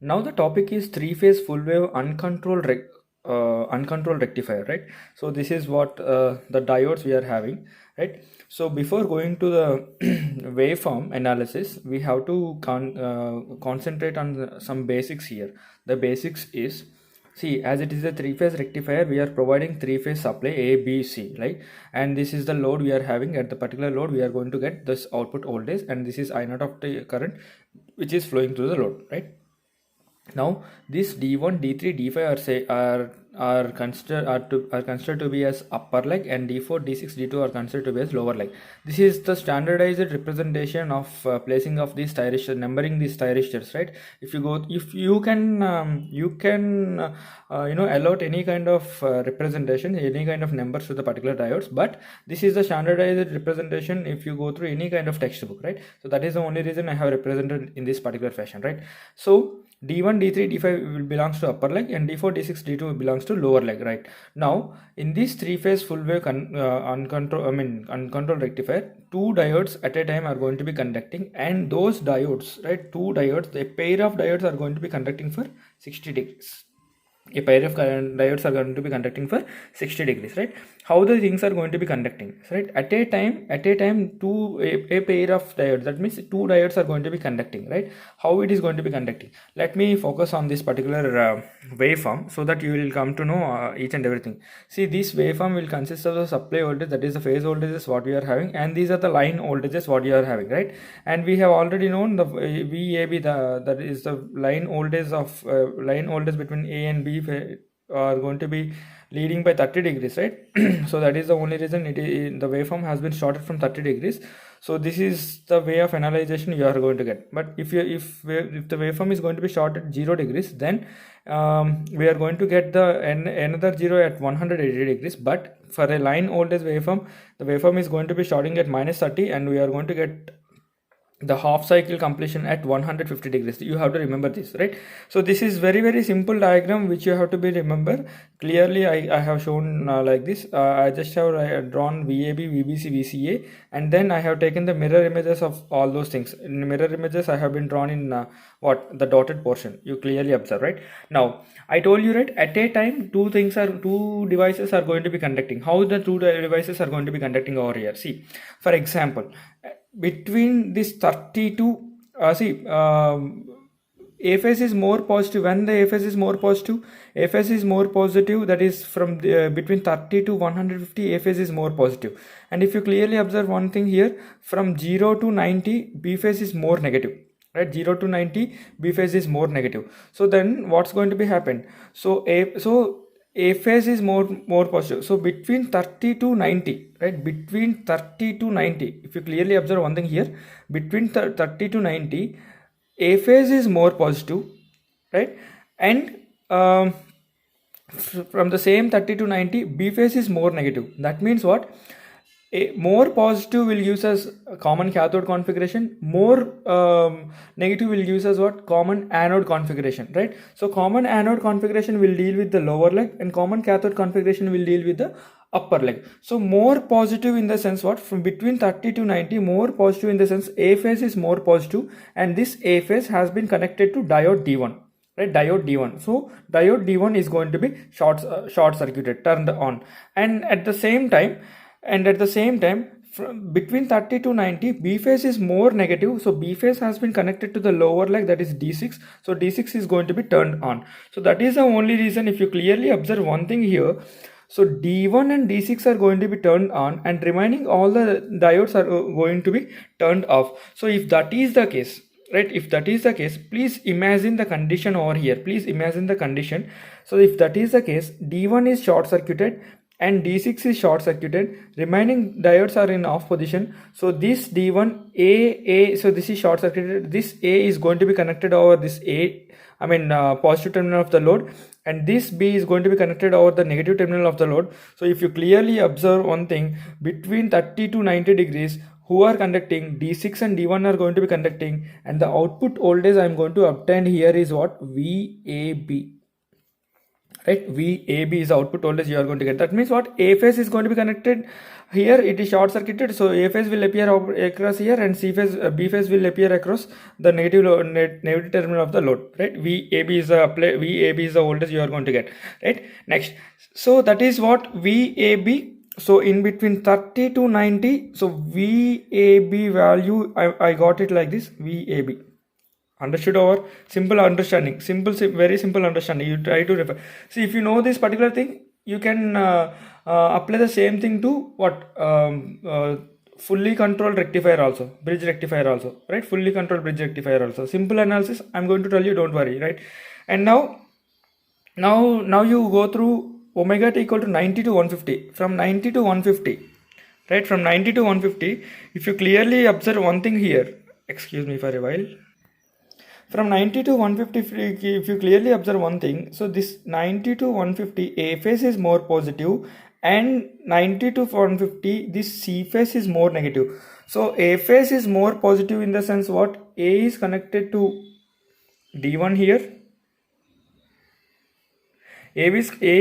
Now the topic is three-phase full-wave uncontrolled rectifier, right? So this is what the diodes we are having, right? So before going to the waveform analysis, we have to concentrate on some basics here. The basics is, see, as it is a three-phase rectifier, we are providing three-phase supply A, B, C, right? And this is the load we are having. At the particular load, we are going to get this output voltage, and this is I naught of the current which is flowing through the load, right? Now this D1, D3, D5 are considered to be as upper leg, and D4, D6, D2 are considered to be as lower leg. This is the standardized representation of placing of these thyristors, numbering these thyristors, right? If you can allot any kind of representation, any kind of numbers to the particular diodes, but this is the standardized representation if you go through any kind of textbook, right? So that is the only reason I have represented in this particular fashion, right? So D1, D3, D5 will belongs to upper leg, and D4, D6, D2 belongs to lower leg, right? Now, in this three-phase full-wave uncontrolled rectifier, two diodes at a time are going to be conducting, and those diodes, right? Two diodes, a pair of diodes are going to be conducting for 60 degrees. A pair of diodes are going to be conducting for 60 degrees, right? How the things are going to be conducting, right? At a time a pair of diodes, that means two diodes are going to be conducting, right? How it is going to be conducting, let me focus on this particular waveform so that you will come to know each and everything. See, this waveform will consist of the supply voltage, that is the phase voltages what we are having, and these are the line voltages what you are having, right? And we have already known the VAB, that is the line voltage between A and B are going to be leading by 30 degrees, right? So that is the only reason the waveform has been shorted from 30 degrees. So this is the way of analyzation you are going to get. But if the waveform is going to be shorted 0 degrees, then we are going to get another 0 at 180 degrees. But for a line voltage waveform, the waveform is going to be shorting at -30, and we are going to get the half cycle completion at 150 degrees. You have to remember this, right? So this is very simple diagram which you have to be remember clearly. I have shown like this. I just have drawn VAB, VBC, VCA, and then I have taken the mirror images of all those things. In mirror images I have been drawn in the dotted portion. You clearly observe, right? Now I told you, right, at a time two devices are going to be conducting. How the two devices are going to be conducting over here? See, for example, between this 32 A phase is more positive. When the A phase is more positive, that is from between 30 to 150, A phase is more positive. And if you clearly observe one thing here, from 0 to 90, B phase is more negative, right? 0 to 90, B phase is more negative. So then what's going to be happen? So A phase is more positive. So between 30 to 90, right? Between 30 to 90, if you clearly observe one thing here, between 30 to 90, A phase is more positive, right? And from the same 30 to 90, B phase is more negative. That means what? A more positive will use as a common cathode configuration, more negative will use as what? Common anode configuration, right? So common anode configuration will deal with the lower leg, and common cathode configuration will deal with the upper leg. So more positive in the sense what? From between 30 to 90, more positive in the sense A phase is more positive, and this A phase has been connected to diode D1, right? Diode D1. So diode D1 is going to be short circuited, turned on, and at the same time from between 30 to 90, B phase is more negative. So B phase has been connected to the lower leg, that is D6. So D6 is going to be turned on. So that is the only reason. If you clearly observe one thing here, so D1 and D6 are going to be turned on, and remaining all the diodes are going to be turned off. So if that is the case, right, if that is the case, please imagine the condition over here. Please imagine the condition. So if that is the case, D1 is short circuited and D6 is short circuited, remaining diodes are in off position. So this D1 so this is short circuited, this A is going to be connected over this positive terminal of the load, and this B is going to be connected over the negative terminal of the load. So if you clearly observe one thing, between 30 to 90 degrees, who are conducting? D6 and D1 are going to be conducting, and the output voltage I am going to obtain here is what? VAB. right? VAB is the output voltage you are going to get. That means what? A phase is going to be connected here, it is short circuited, so A phase will appear across here, and B phase will appear across the negative terminal of the load, right? VAB is the voltage you are going to get, right? Next, so that is what VAB. So in between 30 to 90, so VAB value, I got it like this, VAB. Understood or simple understanding, very simple understanding. You try to refer. See, if you know this particular thing, you can apply the same thing to what, fully controlled rectifier also, bridge rectifier also, right? Fully controlled bridge rectifier also. Simple analysis, I'm going to tell you, don't worry, right? And now you go through omega t equal to 90 to 150. From 90 to 150, right? From 90 to 150, if you clearly observe one thing here, excuse me for a while. From 90 to 150, if you clearly observe one thing, so this 90 to 150, A phase is more positive, and 90 to 150, this C phase is more negative. So A phase is more positive in the sense what? A is connected to D1 here. A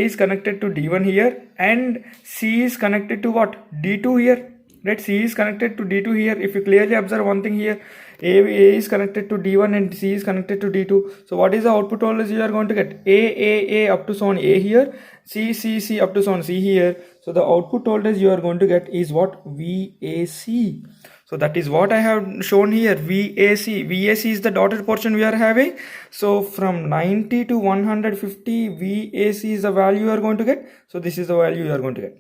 is connected to D1 here, and C is connected to what? D2 here, right? C is connected to D2 here. If you clearly observe one thing here, A is connected to D1 and C is connected to D2. So what is the output voltage you are going to get? A up to so on A here, C up to so on C here. So the output voltage you are going to get is what? VAC. So that is what I have shown here, VAC. VAC is the dotted portion we are having. So from 90 to 150, VAC is the value you are going to get. So this is the value you are going to get.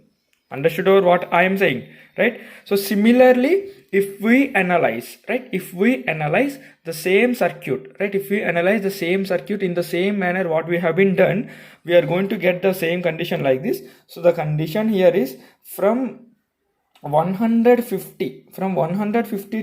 Understood over what I am saying, right? So similarly, if we analyze, right? If we analyze the same circuit, right? If we analyze the same circuit in the same manner what we have been done, we are going to get the same condition like this. So the condition here is from 150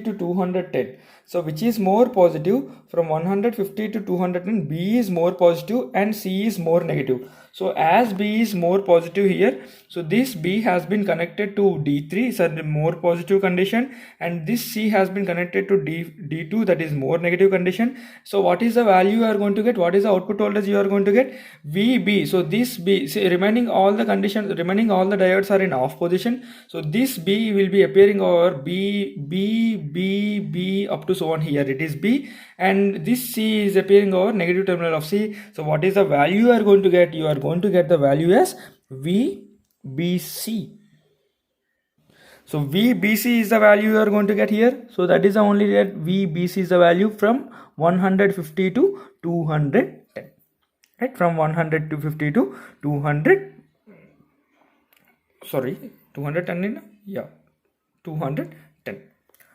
to 210. So which is more positive? From 150 to 210, B is more positive and C is more negative. So as B is more positive here, so this B has been connected to D3, so the more positive condition, and this C has been connected to D2, that is more negative condition. So what is the value you are going to get? What is the output voltage you are going to get? VB. So this B, see, remaining all the diodes are in off position. So this B will be appearing over B up to so on. Here it is B, and this C is appearing over negative terminal of C. So what is the value you are going to get? You are going to get the value as VBC. So VBC is the value you are going to get here. So that is the only that VBC is the value from 150 to 210, right? From 150 to 200, sorry, 210, yeah, 210.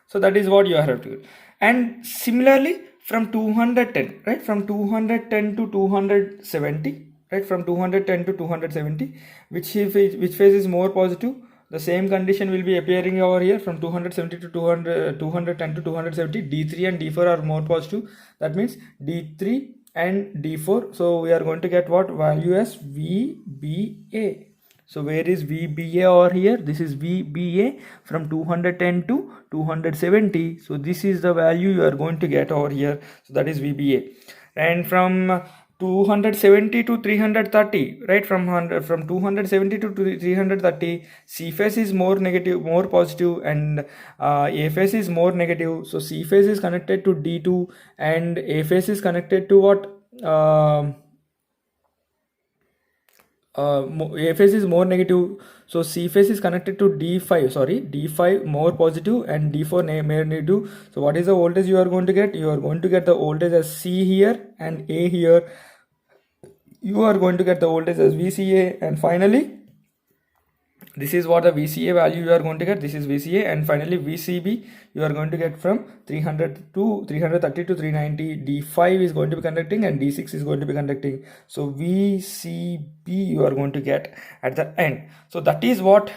So that is what you have to do. And similarly from 210, right? From 210 to 270, right? From 210 to 270, which phase is more positive? The same condition will be appearing over here. From 270 to 210 to 270, D3 and D4 are more positive. That means D3 and D4. So we are going to get what value as VBA. So where is VBA over here? This is VBA from 210 to 270. So this is the value you are going to get over here. So that is VBA. And from 270 to 330, right? From 270 to 330, C phase is more positive, and A phase is more negative. So C phase is connected to D2 and A phase is connected to what? A phase is more negative, so C phase is connected to D5 more positive and D4 negative. So what is the voltage you are going to get? You are going to get the voltage as C here and A here. You are going to get the voltage as VCA, and finally this is what the VCA value you are going to get. This is VCA, and finally VCB you are going to get from 300 to 330 to 390. D5 is going to be conducting and D6 is going to be conducting. So VCB you are going to get at the end. So that is what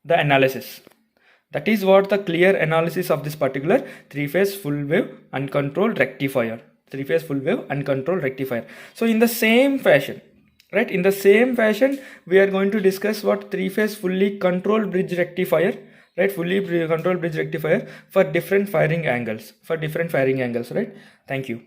the analysis. That is what the clear analysis of this particular three-phase full wave uncontrolled rectifier. Three-phase full wave uncontrolled rectifier. So in the same fashion, right, in the same fashion we are going to discuss what three-phase fully controlled bridge rectifier, right? Fully controlled bridge rectifier for different firing angles, right? Thank you.